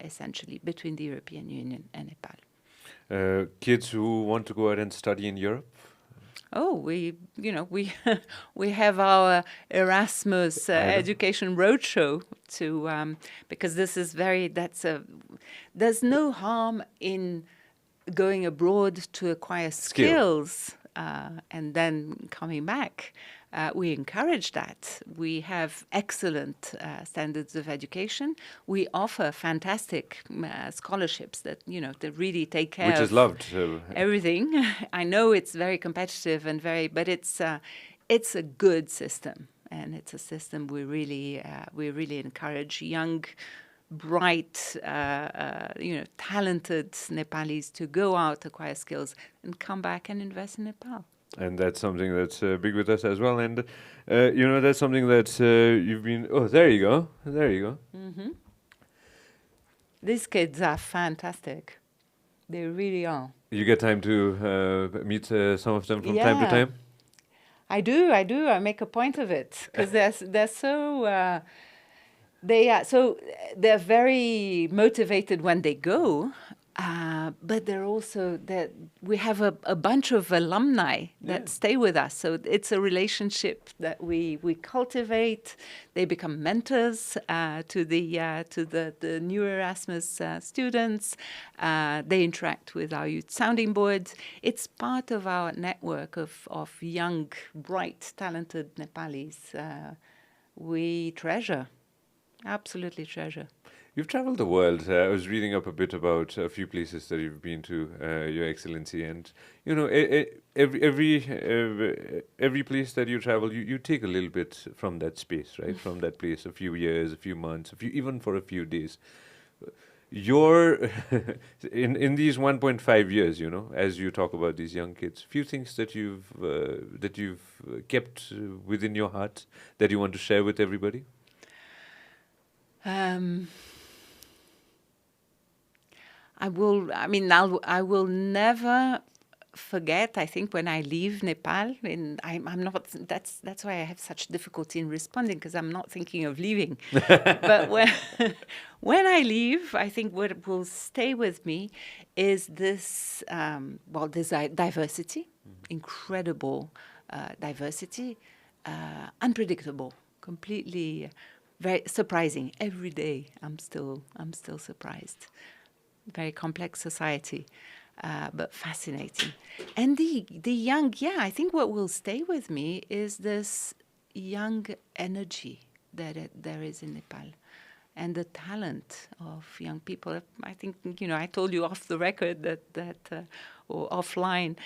B: essentially, between the European Union and Nepal.
A: Kids who want to go out and study in Europe?
B: Oh, we have our Erasmus education roadshow because this is there's no harm in going abroad to acquire skills and then coming back. We encourage that. We have excellent standards of education. We offer fantastic scholarships that really take care
A: which is loved.
B: Everything. I know it's very competitive but it's a good system, and it's a system we really encourage young, bright, talented Nepalis to go out, acquire skills, and come back and invest in Nepal.
A: And that's something that's big with us as well. And, that's something that you've been... Oh, there you go. There you go.
B: Mm-hmm. These kids are fantastic. They really are.
A: You get time to meet some of them from time to time?
B: I do. I make a point of it because they're so... they're very motivated when they go, but they're also that we have a bunch of alumni that stay with us. So it's a relationship that we cultivate. They become mentors to the new Erasmus students. They interact with our youth sounding boards. It's part of our network of young, bright, talented Nepalis. We treasure. Absolutely treasure.
A: You've traveled the world. I was reading up a bit about a few places that you've been to, Your Excellency, and every place that you travel, you take a little bit from that space, right? From that place, a few years, a few months, even for a few days. Your in these 1.5 years, as you talk about these young kids, few things that you've kept within your heart that you want to share with everybody.
B: Um, I will never forget. I think when I leave Nepal, and I'm not. That's why I have such difficulty in responding, because I'm not thinking of leaving. But when I leave, I think what will stay with me is this. This diversity, incredible diversity, unpredictable, completely. Very surprising. Every day, I'm still surprised. Very complex society, but fascinating. And the young, yeah, I think what will stay with me is this young energy that there is in Nepal, and the talent of young people. I think, I told you off the record or offline,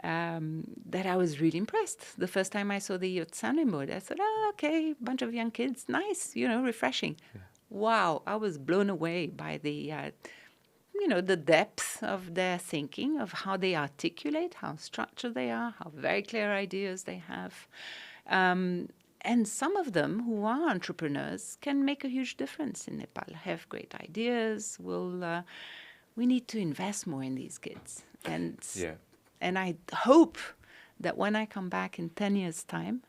B: that I was really impressed. The first time I saw the youth sounding board, I thought, oh, okay, bunch of young kids, nice, refreshing. Yeah. Wow, I was blown away by the depth of their thinking, of how they articulate, how structured they are, how very clear ideas they have. And some of them who are entrepreneurs can make a huge difference in Nepal, have great ideas. We need to invest more in these kids. And I hope that when I come back in 10 years' time,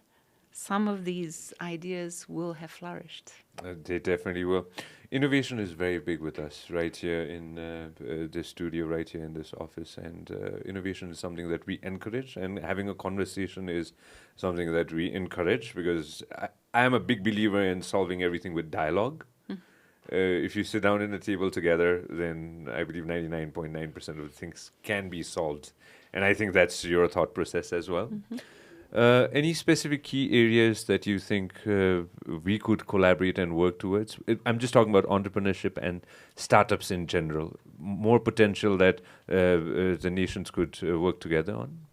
B: some of these ideas will have flourished.
A: They definitely will. Innovation is very big with us right here in this studio, right here in this office. And innovation is something that we encourage, and having a conversation is something that we encourage, because I am a big believer in solving everything with dialogue. If you sit down in a table together, then I believe 99.9% of the things can be solved. And I think that's your thought process as well. Mm-hmm. Any specific key areas that you think we could collaborate and work towards? I'm just talking about entrepreneurship and startups in general. More potential that the nations could work together on?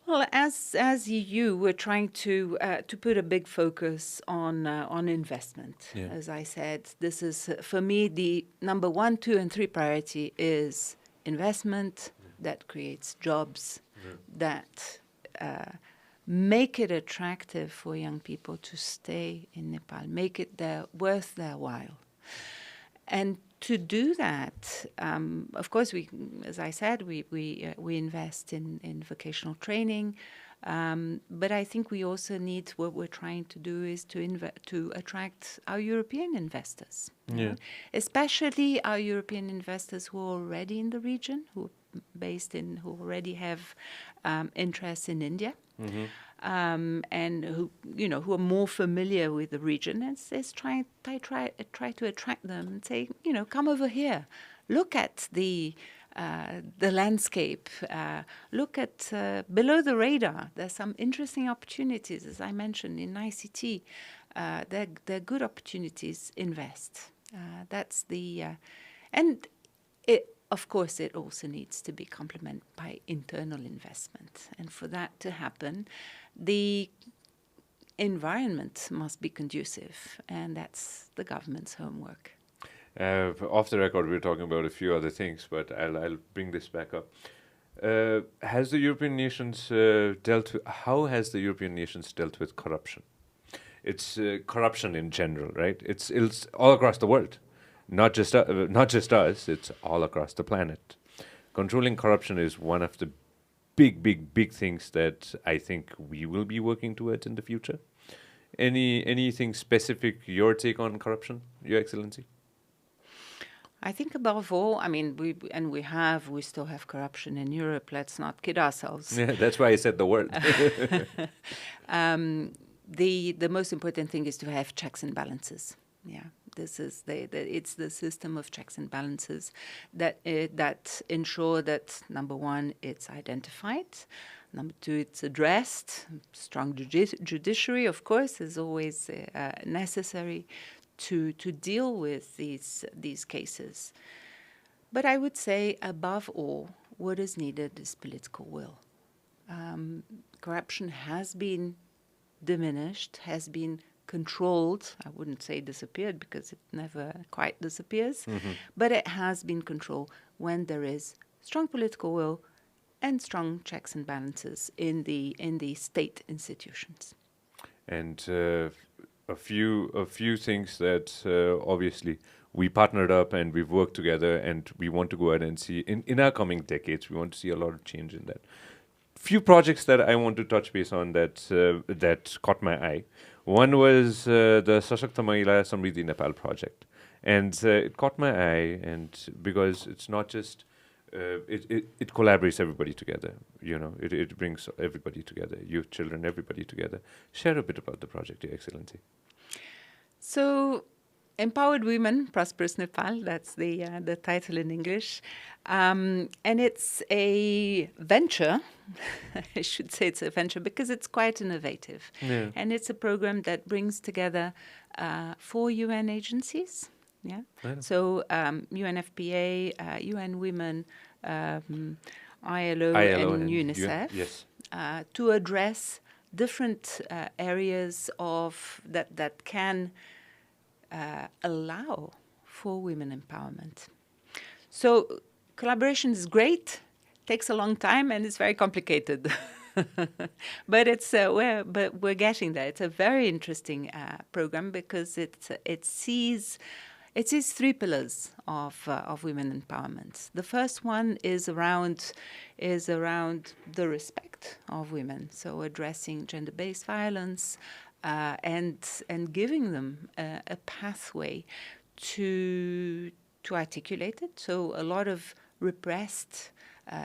B: Well, as EU, we're trying to put a big focus on investment. Yeah. As I said, this is, for me, the number 1, 2, and 3 priority is investment that creates jobs, that make it attractive for young people to stay in Nepal, make it worth their while. And to do that, of course, as I said, we invest in vocational training, but I think we also need, what we're trying to do is to attract our European investors, especially our European investors who are already in the region, who already have interests in India. Mm-hmm. And who are more familiar with the region, and try to attract them and say, come over here, look at the landscape, look at below the radar. There's some interesting opportunities, as I mentioned, in ICT. They're good opportunities. Invest. That's the and it. Of course, it also needs to be complemented by internal investment. And for that to happen, the environment must be conducive, and that's the government's homework.
A: Off the record, we're talking about a few other things, but I'll bring this back up. Has the European nations how has the European nations dealt with corruption? It's corruption in general, right? It's all across the world. Not just us, it's all across the planet. Controlling corruption is one of the big things that I think we will be working towards in the future. Anything specific, your take on corruption, Your Excellency?
B: I think above all, we still have corruption in Europe. Let's not kid ourselves.
A: Yeah, that's why I said the word.
B: The most important thing is to have checks and balances. Yeah. This is it's the system of checks and balances that ensure that, number 1, it's identified, number 2, it's addressed. Strong judiciary, of course, is always necessary to deal with these cases. But I would say, above all, what is needed is political will. Corruption has been diminished, has been controlled. I wouldn't say disappeared because it never quite disappears, but it has been controlled when there is strong political will and strong checks and balances in the state institutions.
A: And a few things that obviously we partnered up and we've worked together, and we want to go ahead and see in our coming decades. We want to see a lot of change in that. Few projects that I want to touch base on that caught my eye. One was the Sashakta Mahila Samriddhi Nepal project, and it caught my eye, and because it's not just it collaborates everybody together. It brings everybody together, youth, children, everybody together. Share a bit about the project, Your Excellency.
B: So, Empowered Women, Prosperous Nepal, that's the title in English. And it's a venture. I should say it's a venture because it's quite innovative.
A: Yeah.
B: And it's a program that brings together 4 UN agencies. Yeah. So UNFPA, UN Women, ILO, and UNICEF,
A: yes.
B: to address different areas of that can allow for women empowerment. So collaboration is great, takes a long time, and it's very complicated. But we're getting there. It's a very interesting program because it sees 3 pillars of women empowerment. The first one is around the respect of women, so addressing gender-based violence and giving them a pathway to articulate it. So a lot of repressed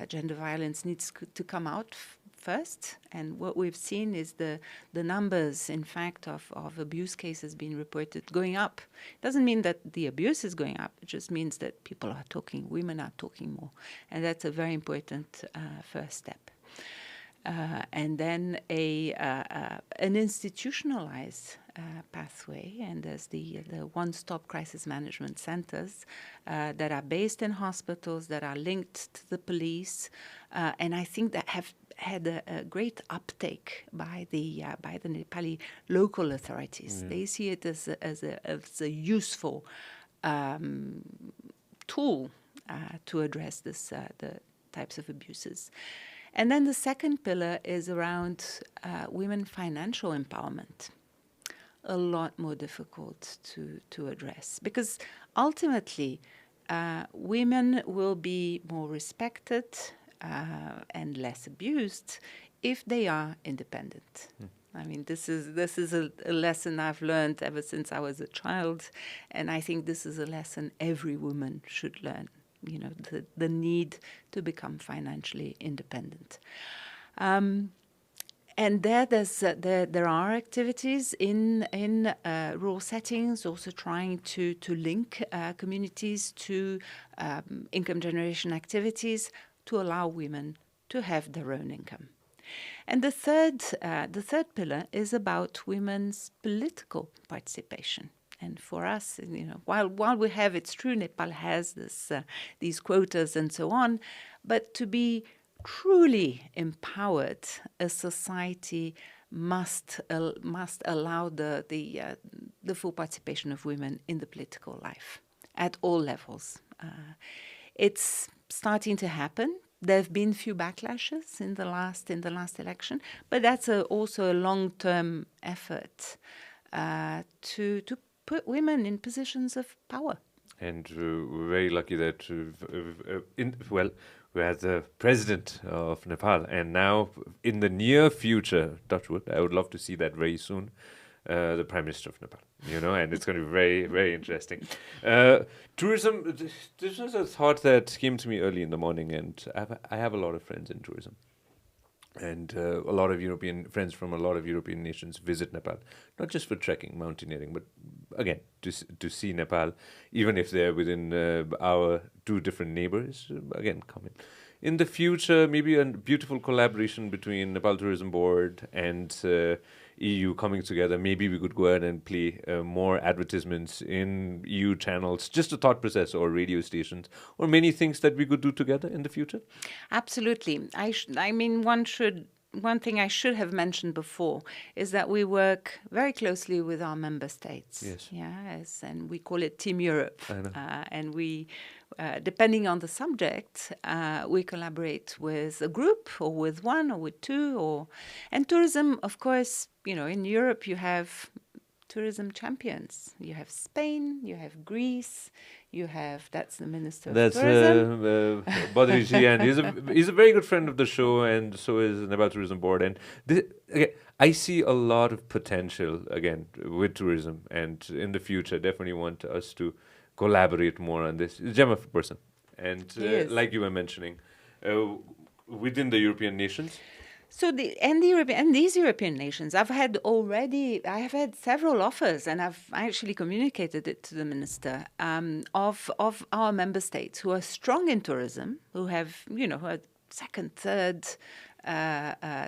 B: gender violence needs to come out first, and what we've seen is the numbers, in fact, of abuse cases being reported going up. It doesn't mean that the abuse is going up, it just means that people are talking, women are talking more, and that's a very important first step. And then an institutionalized pathway, and there's the one-stop crisis management centers that are based in hospitals, that are linked to the police, and I think that have had a great uptake by the Nepali local authorities. They see it as a useful tool to address the types of abuses. And then the second pillar is around women financial empowerment. A lot more difficult to address because ultimately women will be more respected and less abused if they are independent. I mean, this is a lesson I've learned ever since I was a child, and I think this is a lesson every woman should learn. The need to become financially independent. And there are activities in rural settings, also trying to link communities to income generation activities to allow women to have their own income. And the third pillar is about women's political participation. And for us, while we have, it's true, Nepal has these quotas and so on, but to be truly empowered, a society must allow the full participation of women in the political life at all levels. It's starting to happen. There have been few backlashes in the last election, but that's also a long-term effort to put women in positions of power.
A: And we're very lucky that we had the president of Nepal, and now in the near future, touch wood, I would love to see that very soon, the Prime Minister of Nepal, and it's going to be very, very interesting. Tourism, this was a thought that came to me early in the morning, and I have a lot of friends in tourism. And a lot of European friends from a lot of European nations visit Nepal, not just for trekking, mountaineering, but again, to see Nepal, even if they're within our 2 different neighbors, again, come in. In the future, maybe a beautiful collaboration between Nepal Tourism Board and EU coming together. Maybe we could go ahead and play more advertisements in EU channels, just a thought process, or radio stations, or many things that we could do together in the future.
B: Absolutely. I mean, one should one thing I should have mentioned before is that we work very closely with our member states.
A: Yes.
B: Yes, and we call it Team Europe.
A: I know.
B: And we, depending on the subject, we collaborate with a group or with one or with two. And tourism, of course, in Europe you have tourism champions. You have Spain, you have Greece, that's the Minister of Tourism.
A: That's Badriji, and he's a very good friend of the show, and so is Nepal Tourism Board. And again, I see a lot of potential again with tourism, and in the future, definitely want us to collaborate more on this. He's a gem of a person, and like you were mentioning, within the European nations.
B: So these European nations, I have had several offers, and I've actually communicated it to the minister of our member states who are strong in tourism, who have who are second, third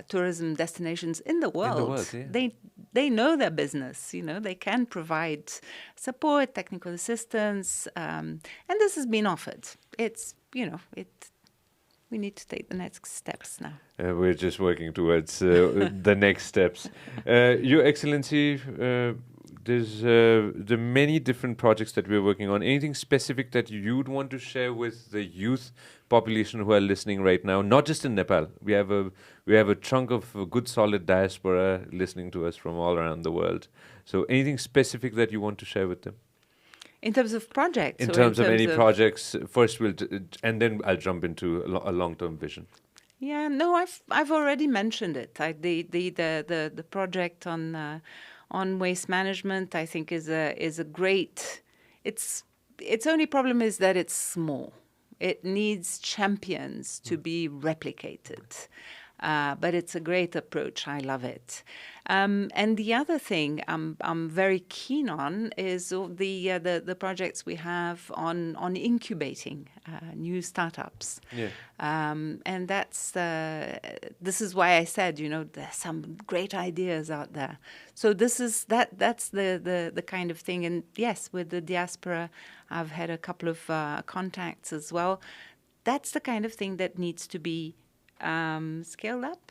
B: tourism destinations in the world.
A: In the world, yeah.
B: They know their business. They can provide support, technical assistance, and this has been offered. We need to take the next steps now.
A: We're just working towards the next steps. Your Excellency, there's the many different projects that we're working on. Anything specific that you'd want to share with the youth population who are listening right now? Not just in Nepal. We have a chunk of a good solid diaspora listening to us from all around the world. So anything specific that you want to share with them?
B: In terms of projects?
A: In terms of any projects, first and then I'll jump into a long-term vision.
B: Yeah, no, I've already mentioned it. The project on waste management, I think, is a great. Its only problem is that it's small. It needs champions to be replicated. But it's a great approach. I love it. And the other thing I'm very keen on is the projects we have on incubating new startups.
A: Yeah.
B: And this is why I said there's some great ideas out there. So that's the kind of thing. And yes, with the Diaspora, I've had a couple of contacts as well. That's the kind of thing that needs to be scaled up,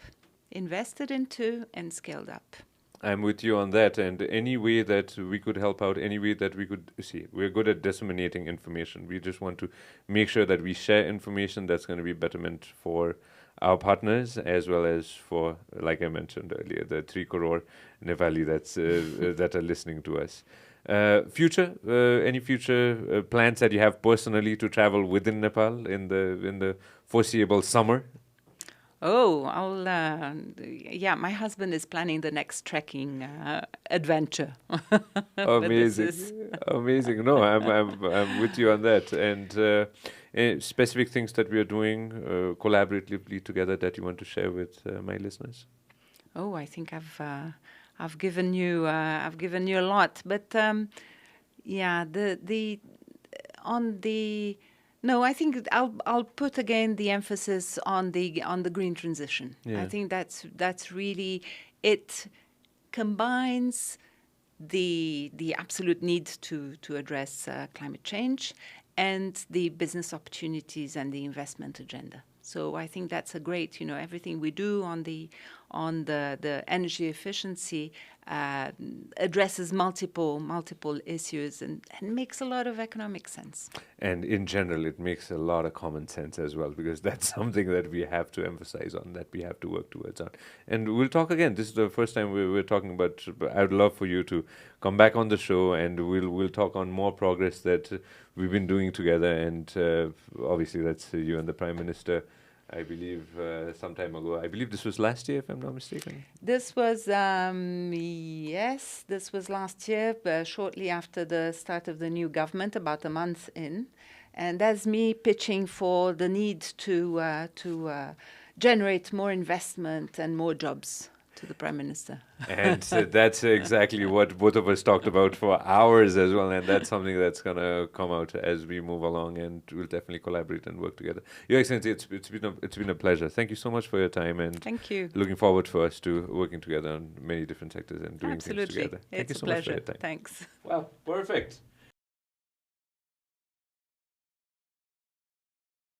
B: invested into, and scaled up.
A: I'm with you on that, and any way that we could help out, any way that we could see, we're good at disseminating information. We just want to make sure that we share information that's going to be betterment for our partners, as well as for, like I mentioned earlier, the 3 crore Nepali that are listening to us. Any future plans that you have personally to travel within Nepal in the foreseeable summer?
B: Oh, my husband is planning the next trekking adventure.
A: Amazing, amazing. No, I'm with you on that. And specific things that we are doing collaboratively together that you want to share with my listeners?
B: Oh, I think I've given you a lot, but No, I think I'll put again the emphasis on the green transition.
A: Yeah.
B: I think that's really, it combines the absolute need to address climate change and the business opportunities and the investment agenda. So I think that's a great, everything we do on the energy efficiency addresses multiple issues and makes a lot of economic sense.
A: And in general, it makes a lot of common sense as well, because that's something that we have to emphasize on, that we have to work towards on. And we'll talk again. This is the first time we're talking about. I would love for you to come back on the show, and we'll talk on more progress that we've been doing together. And obviously, that's you and the Prime Minister. I believe some time ago. I believe this was last year, if I'm not mistaken.
B: This was, this was last year, shortly after the start of the new government, about a month in. And that's me pitching for the need to generate more investment and more jobs to the Prime Minister.
A: And that's exactly what both of us talked about for hours as well, and that's something that's going to come out as we move along, and we'll definitely collaborate and work together. Your Excellency, it's been a pleasure. Thank you so much for your time, and
B: thank you.
A: Looking forward for us to working together on many different sectors and doing things together.
B: Thank you so
A: much for your time.
B: Thanks.
A: Well, perfect.